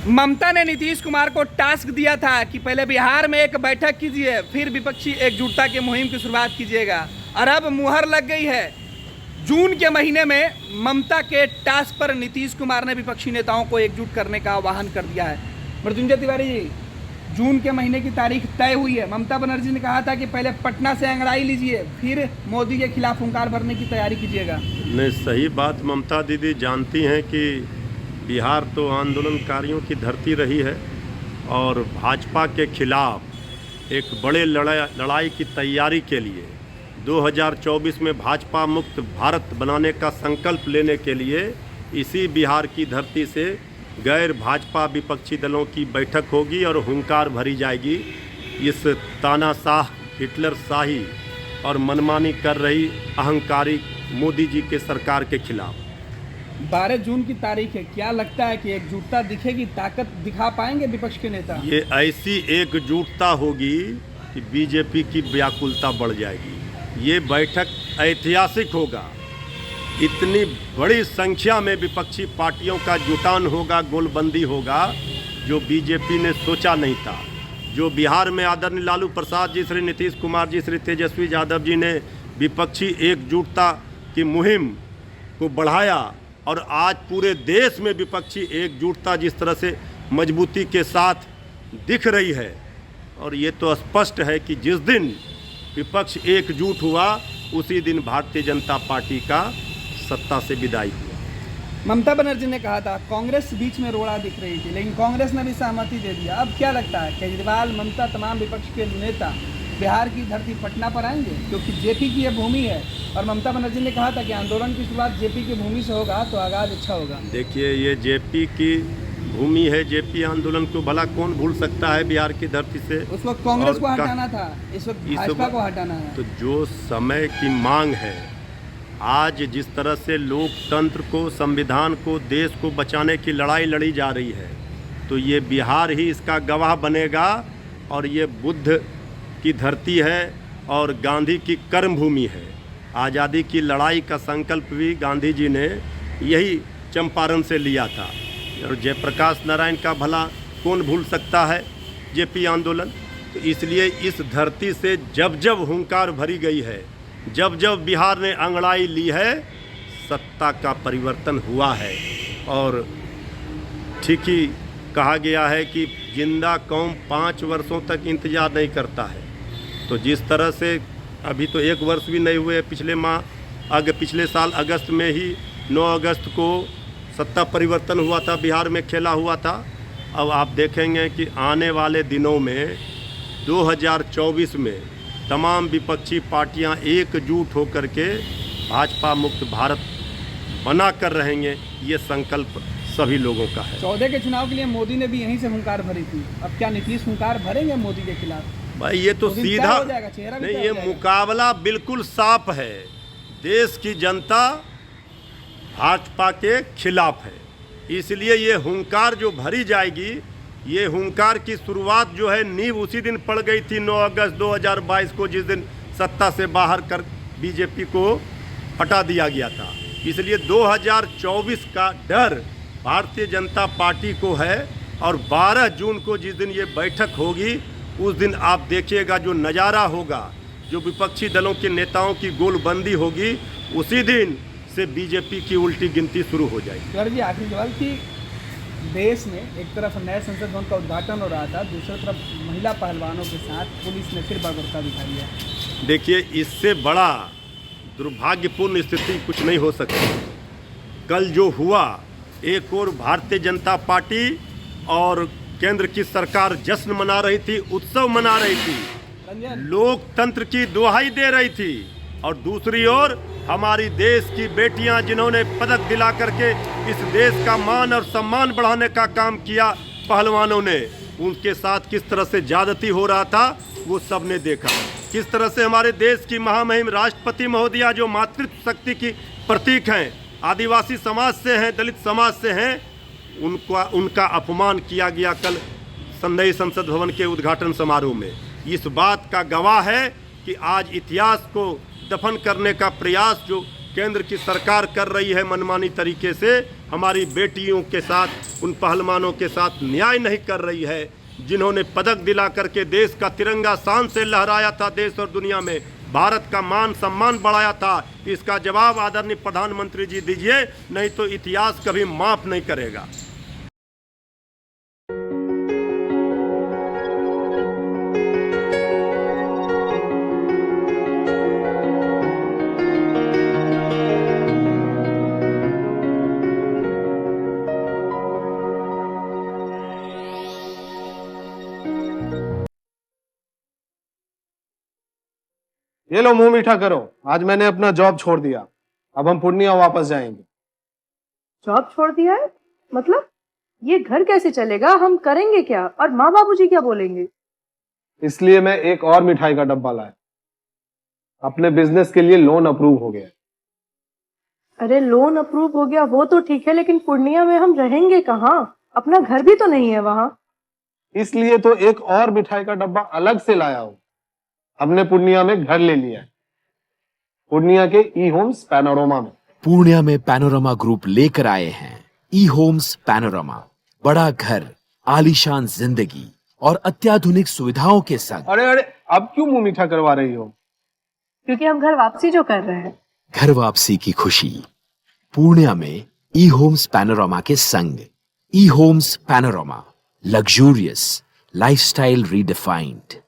ममता ने नीतीश कुमार को टास्क दिया था कि पहले बिहार में एक बैठक कीजिए, फिर विपक्षी एकजुटता की मुहिम की शुरुआत कीजिएगा, और अब मुहर लग गई है। जून के महीने में ममता के टास्क पर नीतीश कुमार ने विपक्षी नेताओं को एकजुट करने का आह्वान कर दिया है। मृत्युंजय तिवारी जी, जून के महीने की तारीख तय हुई है। ममता बनर्जी ने कहा था कि पहले पटना से अंगड़ाई लीजिए, फिर मोदी के खिलाफ हुंकार भरने की तैयारी कीजिएगा। नहीं, सही बात। ममता दीदी जानती हैं कि बिहार तो आंदोलनकारियों की धरती रही है और भाजपा के खिलाफ एक बड़े लड़ाई की तैयारी के लिए 2024 में भाजपा मुक्त भारत बनाने का संकल्प लेने के लिए इसी बिहार की धरती से गैर भाजपा विपक्षी दलों की बैठक होगी और हुंकार भरी जाएगी इस तानाशाह, हिटलर शाही और मनमानी कर रही अहंकारी मोदी जी के सरकार के खिलाफ। 12 जून की तारीख है, क्या लगता है कि एकजुटता दिखेगी, ताकत दिखा पाएंगे विपक्ष के नेता? ये ऐसी एकजुटता होगी कि बीजेपी की व्याकुलता बढ़ जाएगी। ये बैठक ऐतिहासिक होगा। इतनी बड़ी संख्या में विपक्षी पार्टियों का जुटान होगा, गोलबंदी होगा, जो बीजेपी ने सोचा नहीं था। जो बिहार में आदरणीय लालू प्रसाद जी, श्री नीतीश कुमार जी, श्री तेजस्वी यादव जी ने विपक्षी एकजुटता की मुहिम को बढ़ाया और आज पूरे देश में विपक्षी एकजुटता जिस तरह से मजबूती के साथ दिख रही है, और ये तो स्पष्ट है कि जिस दिन विपक्ष एकजुट हुआ उसी दिन भारतीय जनता पार्टी का सत्ता से विदाई हुआ। ममता बनर्जी ने कहा था कांग्रेस बीच में रोड़ा दिख रही थी, लेकिन कांग्रेस ने भी सहमति दे दिया। अब क्या लगता है, केजरीवाल, ममता, तमाम विपक्ष के नेता बिहार की धरती पटना पर आएंगे? क्योंकि जेपी की यह भूमि है और ममता बनर्जी ने कहा था कि आंदोलन की शुरुआत जेपी की भूमि से होगा तो आगाज अच्छा होगा। देखिए, ये जेपी की भूमि है। जेपी आंदोलन को भला कौन भूल सकता है बिहार की धरती से? उस वक्त कांग्रेस को हटाना था, इस वक्त भाजपा को हटाना है। तो जो समय की मांग है, आज जिस तरह से लोकतंत्र को, संविधान को, देश को बचाने की लड़ाई लड़ी जा रही है, तो ये बिहार ही इसका गवाह बनेगा। और ये बुद्ध की धरती है और गांधी की कर्मभूमि है। आज़ादी की लड़ाई का संकल्प भी गांधी जी ने यही चंपारण से लिया था, और जयप्रकाश नारायण का भला कौन भूल सकता है जेपी आंदोलन। तो इसलिए इस धरती से जब जब हुंकार भरी गई है, जब जब बिहार ने अंगड़ाई ली है, सत्ता का परिवर्तन हुआ है। और ठीक ही कहा गया है कि जिंदा कौम 5 वर्षों तक इंतजार नहीं करता है। तो जिस तरह से अभी तो 1 वर्ष भी नहीं हुए, पिछले साल अगस्त में ही 9 अगस्त को सत्ता परिवर्तन हुआ था, बिहार में खेला हुआ था। अब आप देखेंगे कि आने वाले दिनों में 2024 में तमाम विपक्षी पार्टियां एकजुट होकर के भाजपा मुक्त भारत बना कर रहेंगे। ये संकल्प सभी लोगों का है। 14 के चुनाव के लिए मोदी ने भी यहीं से हुंकार भरी थी। अब क्या नीतीश हुंकार भरेंगे मोदी के खिलाफ? भाई, ये तो सीधा हो जाएगा, चेहरा भी नहीं, ये मुकाबला बिल्कुल साफ है। देश की जनता भाजपा के खिलाफ है, इसलिए ये हुंकार जो भरी जाएगी, ये हुंकार की शुरुआत जो है, नींव उसी दिन पड़ गई थी 9 अगस्त 2022 को, जिस दिन सत्ता से बाहर कर बीजेपी को हटा दिया गया था। इसलिए 2024 का डर भारतीय जनता पार्टी को है। और 12 जून को जिस दिन ये बैठक होगी, उस दिन आप देखिएगा जो नज़ारा होगा, जो विपक्षी दलों के नेताओं की गोलबंदी होगी, उसी दिन से बीजेपी की उल्टी गिनती शुरू हो जाएगी। सर जी, आखिरी सवाल कि देश में एक तरफ नए संसद भवन का उद्घाटन हो रहा था, दूसरी तरफ महिला पहलवानों के साथ पुलिस ने फिर बर्बरता दिखाई है। देखिए, इससे बड़ा दुर्भाग्यपूर्ण स्थिति कुछ नहीं हो सकती। कल जो हुआ, एक और भारतीय जनता पार्टी और केंद्र की सरकार जश्न मना रही थी, उत्सव मना रही थी, लोकतंत्र की दुहाई दे रही थी, और दूसरी ओर हमारी देश की बेटियां जिन्होंने पदक दिला करके इस देश का मान और सम्मान बढ़ाने का काम किया, पहलवानों ने, उनके साथ किस तरह से ज्यादती हो रहा था वो सबने देखा। किस तरह से हमारे देश की महामहिम राष्ट्रपति महोदया, जो मातृत्व शक्ति की प्रतीक हैं, आदिवासी समाज से हैं, दलित समाज से हैं, उनका अपमान किया गया कल नए संसद भवन के उद्घाटन समारोह में। इस बात का गवाह है कि आज इतिहास को दफन करने का प्रयास जो केंद्र की सरकार कर रही है मनमानी तरीके से, हमारी बेटियों के साथ, उन पहलवानों के साथ न्याय नहीं कर रही है, जिन्होंने पदक दिला करके देश का तिरंगा शान से लहराया था, देश और दुनिया में भारत का मान सम्मान बढ़ाया था। इसका जवाब आदरणीय प्रधानमंत्री जी दीजिए, नहीं तो इतिहास कभी माफ नहीं करेगा। ये लो मुंह मीठा करो, आज मैंने अपना जॉब छोड़ दिया, अब हम पूर्णिया वापस जाएंगे। जॉब छोड़ दिया है? मतलब ये घर कैसे चलेगा? हम करेंगे क्या? और माँ बाबूजी क्या बोलेंगे? इसलिए मैं एक और मिठाई का डब्बा लाया, अपने बिजनेस के लिए लोन अप्रूव हो गया। अरे लोन अप्रूव हो गया वो तो ठीक है, लेकिन पूर्णिया में हम रहेंगे कहाँ? अपना घर भी तो नहीं है वहाँ। इसलिए तो एक और मिठाई का डब्बा अलग से लाया हूँ। हमने पूर्णिया में घर ले लिया है, पूर्णिया के ई होम्स पैनोरमा में। पूर्णिया में पैनोरमा ग्रुप लेकर आए हैं ई होम्स पैनोरमा, बड़ा घर, आलीशान जिंदगी और अत्याधुनिक सुविधाओं के संग। अरे अरे, अब क्यों मुंह मीठा करवा रही हो? क्योंकि हम घर वापसी जो कर रहे हैं। घर वापसी की खुशी पूर्णिया में ई होम्स पैनोरमा के संग। E Homes Panorama, luxurious lifestyle redefined.